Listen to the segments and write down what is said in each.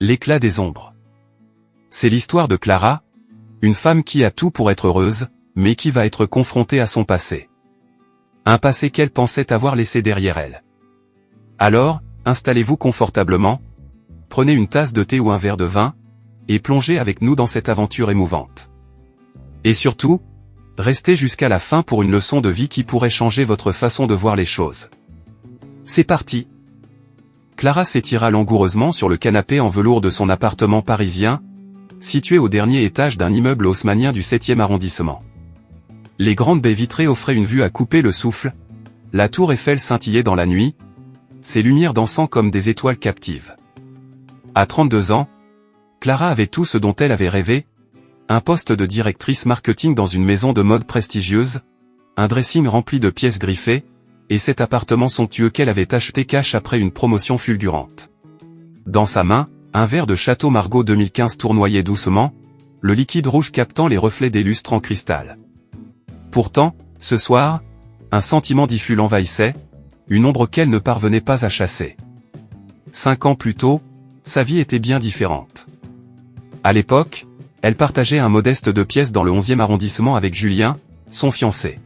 L'éclat des ombres. C'est l'histoire de Clara, une femme qui a tout pour être heureuse, mais qui va être confrontée à son passé. Un passé qu'elle pensait avoir laissé derrière elle. Alors, installez-vous confortablement, prenez une tasse de thé ou un verre de vin, et plongez avec nous dans cette aventure émouvante. Et surtout, restez jusqu'à la fin pour une leçon de vie qui pourrait changer votre façon de voir les choses. C'est parti! Clara s'étira langoureusement sur le canapé en velours de son appartement parisien, situé au dernier étage d'un immeuble haussmannien du 7e arrondissement. Les grandes baies vitrées offraient une vue à couper le souffle, la tour Eiffel scintillait dans la nuit, ses lumières dansant comme des étoiles captives. À 32 ans, Clara avait tout ce dont elle avait rêvé, un poste de directrice marketing dans une maison de mode prestigieuse, un dressing rempli de pièces griffées, et cet appartement somptueux qu'elle avait acheté cash après une promotion fulgurante. Dans sa main, un verre de Château Margaux 2015 tournoyait doucement, le liquide rouge captant les reflets des lustres en cristal. Pourtant, ce soir, un sentiment diffus l'envahissait, une ombre qu'elle ne parvenait pas à chasser. 5 ans plus tôt, sa vie était bien différente. À l'époque, elle partageait un modeste 2 pièces dans le 11e arrondissement avec Julien, son fiancé.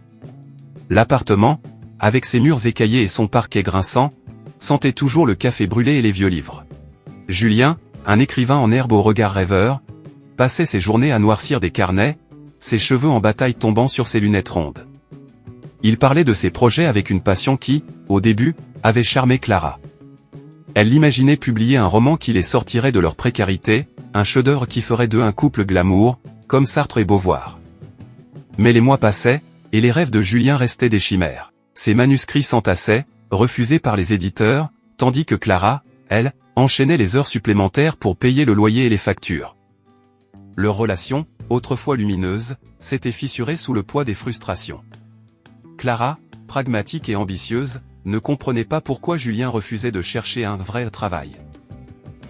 L'appartement, avec ses murs écaillés et son parquet grinçant, sentait toujours le café brûlé et les vieux livres. Julien, un écrivain en herbe au regard rêveur, passait ses journées à noircir des carnets, ses cheveux en bataille tombant sur ses lunettes rondes. Il parlait de ses projets avec une passion qui, au début, avait charmé Clara. Elle l'imaginait publier un roman qui les sortirait de leur précarité, un chef-d'œuvre qui ferait d'eux un couple glamour, comme Sartre et Beauvoir. Mais les mois passaient, et les rêves de Julien restaient des chimères. Ses manuscrits s'entassaient, refusés par les éditeurs, tandis que Clara, elle, enchaînait les heures supplémentaires pour payer le loyer et les factures. Leur relation, autrefois lumineuse, s'était fissurée sous le poids des frustrations. Clara, pragmatique et ambitieuse, ne comprenait pas pourquoi Julien refusait de chercher un vrai travail.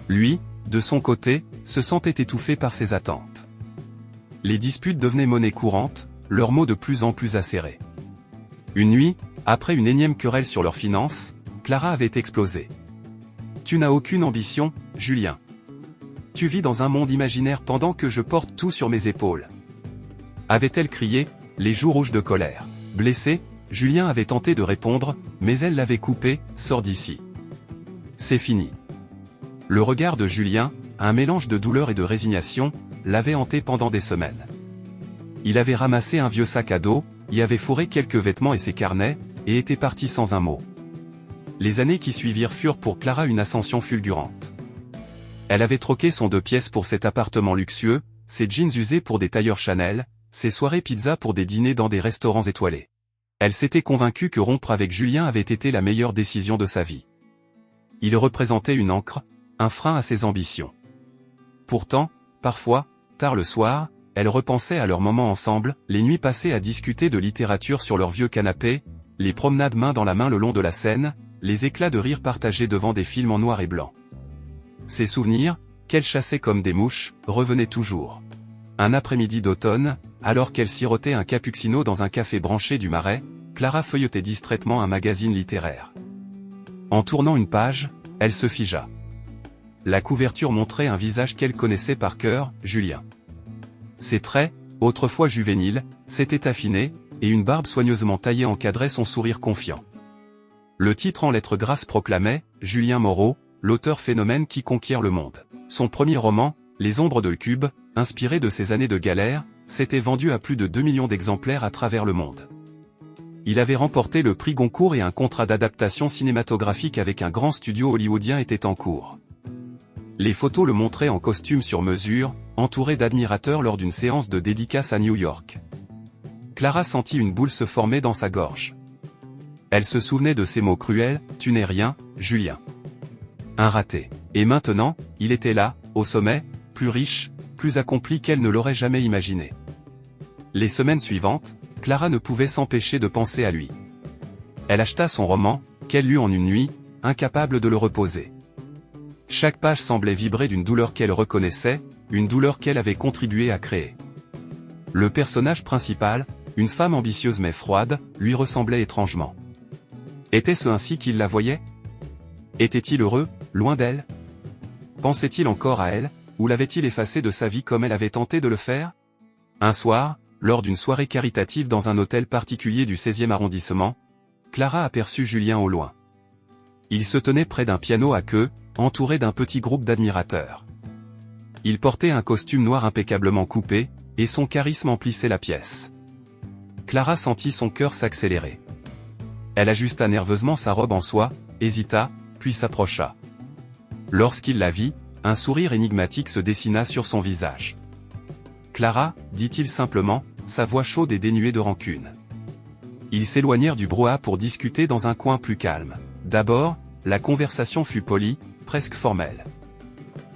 Lui, de son côté, se sentait étouffé par ses attentes. Les disputes devenaient monnaie courante, leurs mots de plus en plus acérés. Une nuit, après une énième querelle sur leurs finances, Clara avait explosé. « Tu n'as aucune ambition, Julien. Tu vis dans un monde imaginaire pendant que je porte tout sur mes épaules. » avait-elle crié, les joues rouges de colère. Blessé, Julien avait tenté de répondre, mais elle l'avait coupé, « Sors d'ici. C'est fini. » Le regard de Julien, un mélange de douleur et de résignation, l'avait hanté pendant des semaines. Il avait ramassé un vieux sac à dos, y avait fourré quelques vêtements et ses carnets, et était parti sans un mot. Les années qui suivirent furent pour Clara une ascension fulgurante. Elle avait troqué son 2 pièces pour cet appartement luxueux, ses jeans usés pour des tailleurs Chanel, ses soirées pizza pour des dîners dans des restaurants étoilés. Elle s'était convaincue que rompre avec Julien avait été la meilleure décision de sa vie. Il représentait une ancre, un frein à ses ambitions. Pourtant, parfois, tard le soir, elle repensait à leurs moments ensemble, les nuits passées à discuter de littérature sur leur vieux canapé, les promenades main dans la main le long de la Seine, les éclats de rire partagés devant des films en noir et blanc. Ces souvenirs, qu'elle chassait comme des mouches, revenaient toujours. Un après-midi d'automne, alors qu'elle sirotait un cappuccino dans un café branché du Marais, Clara feuilletait distraitement un magazine littéraire. En tournant une page, elle se figea. La couverture montrait un visage qu'elle connaissait par cœur, Julien. Ses traits, autrefois juvéniles, s'étaient affinés, et une barbe soigneusement taillée encadrait son sourire confiant. Le titre en lettres grasses proclamait « Julien Moreau, l'auteur phénomène qui conquiert le monde ». Son premier roman, Les ombres de Cube, inspiré de ses années de galère, s'était vendu à plus de 2 millions d'exemplaires à travers le monde. Il avait remporté le prix Goncourt et un contrat d'adaptation cinématographique avec un grand studio hollywoodien était en cours. Les photos le montraient en costume sur mesure, entouré d'admirateurs lors d'une séance de dédicace à New York. Clara sentit une boule se former dans sa gorge. Elle se souvenait de ces mots cruels, « Tu n'es rien, Julien. » Un raté. Et maintenant, il était là, au sommet, plus riche, plus accompli qu'elle ne l'aurait jamais imaginé. Les semaines suivantes, Clara ne pouvait s'empêcher de penser à lui. Elle acheta son roman, qu'elle lut en une nuit, incapable de le reposer. Chaque page semblait vibrer d'une douleur qu'elle reconnaissait, une douleur qu'elle avait contribué à créer. Le personnage principal, une femme ambitieuse mais froide, lui ressemblait étrangement. Était-ce ainsi qu'il la voyait? Était-il heureux, loin d'elle? Pensait-il encore à elle, ou l'avait-il effacée de sa vie comme elle avait tenté de le faire? Un soir, lors d'une soirée caritative dans un hôtel particulier du 16e arrondissement, Clara aperçut Julien au loin. Il se tenait près d'un piano à queue, entouré d'un petit groupe d'admirateurs. Il portait un costume noir impeccablement coupé, et son charisme emplissait la pièce. Clara sentit son cœur s'accélérer. Elle ajusta nerveusement sa robe en soie, hésita, puis s'approcha. Lorsqu'il la vit, un sourire énigmatique se dessina sur son visage. « Clara » dit-il simplement, sa voix chaude et dénuée de rancune. Ils s'éloignèrent du brouhaha pour discuter dans un coin plus calme. D'abord, la conversation fut polie, presque formelle.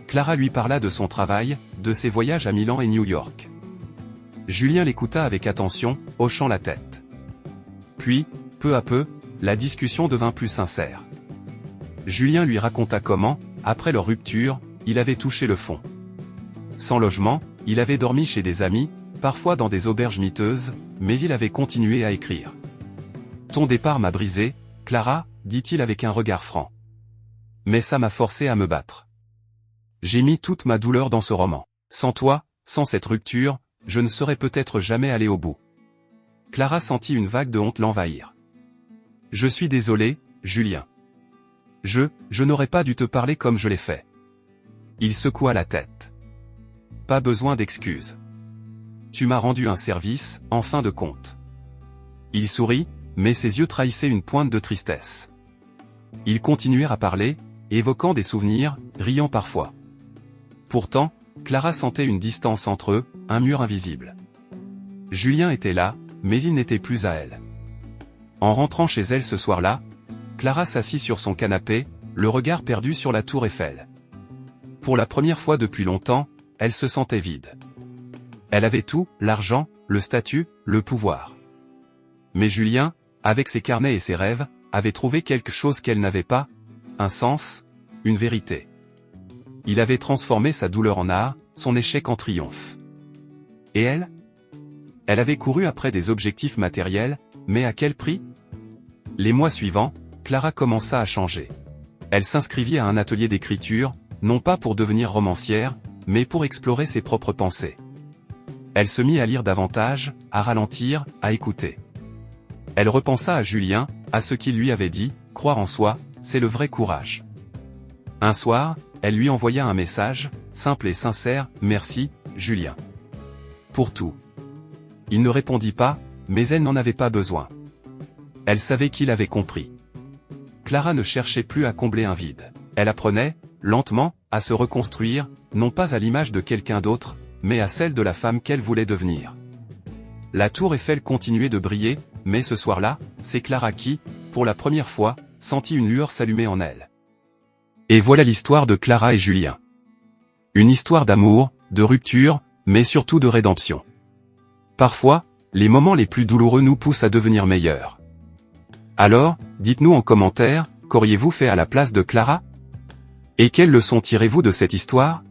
Clara lui parla de son travail, de ses voyages à Milan et New York. Julien l'écouta avec attention, hochant la tête. Puis, peu à peu, la discussion devint plus sincère. Julien lui raconta comment, après leur rupture, il avait touché le fond. Sans logement, il avait dormi chez des amis, parfois dans des auberges miteuses, mais il avait continué à écrire. « Ton départ m'a brisé, Clara » dit-il avec un regard franc. « Mais ça m'a forcé à me battre. J'ai mis toute ma douleur dans ce roman. Sans toi, sans cette rupture, je ne serais peut-être jamais allé au bout. » Clara sentit une vague de honte l'envahir. « Je suis désolé, Julien. Je n'aurais pas dû te parler comme je l'ai fait. » Il secoua la tête. « Pas besoin d'excuses. Tu m'as rendu un service, en fin de compte. » Il sourit, mais ses yeux trahissaient une pointe de tristesse. Ils continuèrent à parler, évoquant des souvenirs, riant parfois. Pourtant, Clara sentait une distance entre eux, un mur invisible. Julien était là, mais il n'était plus à elle. En rentrant chez elle ce soir-là, Clara s'assit sur son canapé, le regard perdu sur la tour Eiffel. Pour la première fois depuis longtemps, elle se sentait vide. Elle avait tout, l'argent, le statut, le pouvoir. Mais Julien, avec ses carnets et ses rêves, avait trouvé quelque chose qu'elle n'avait pas, un sens, une vérité. Il avait transformé sa douleur en art, son échec en triomphe. Et elle? Elle avait couru après des objectifs matériels, mais à quel prix? Les mois suivants, Clara commença à changer. Elle s'inscrivit à un atelier d'écriture, non pas pour devenir romancière, mais pour explorer ses propres pensées. Elle se mit à lire davantage, à ralentir, à écouter. Elle repensa à Julien, à ce qu'il lui avait dit, croire en soi, c'est le vrai courage. Un soir, elle lui envoya un message, simple et sincère, merci, Julien. Pour tout. Il ne répondit pas, mais elle n'en avait pas besoin. Elle savait qu'il avait compris. Clara ne cherchait plus à combler un vide. Elle apprenait, lentement, à se reconstruire, non pas à l'image de quelqu'un d'autre, mais à celle de la femme qu'elle voulait devenir. La tour Eiffel continuait de briller, mais ce soir-là, c'est Clara qui, pour la première fois, sentit une lueur s'allumer en elle. Et voilà l'histoire de Clara et Julien. Une histoire d'amour, de rupture, mais surtout de rédemption. Parfois, les moments les plus douloureux nous poussent à devenir meilleurs. Alors, dites-nous en commentaire, qu'auriez-vous fait à la place de Clara? Et quelles leçons tirez-vous de cette histoire?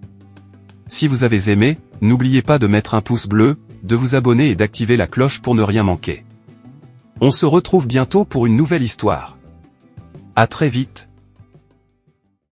Si vous avez aimé, n'oubliez pas de mettre un pouce bleu, de vous abonner et d'activer la cloche pour ne rien manquer. On se retrouve bientôt pour une nouvelle histoire. À très vite.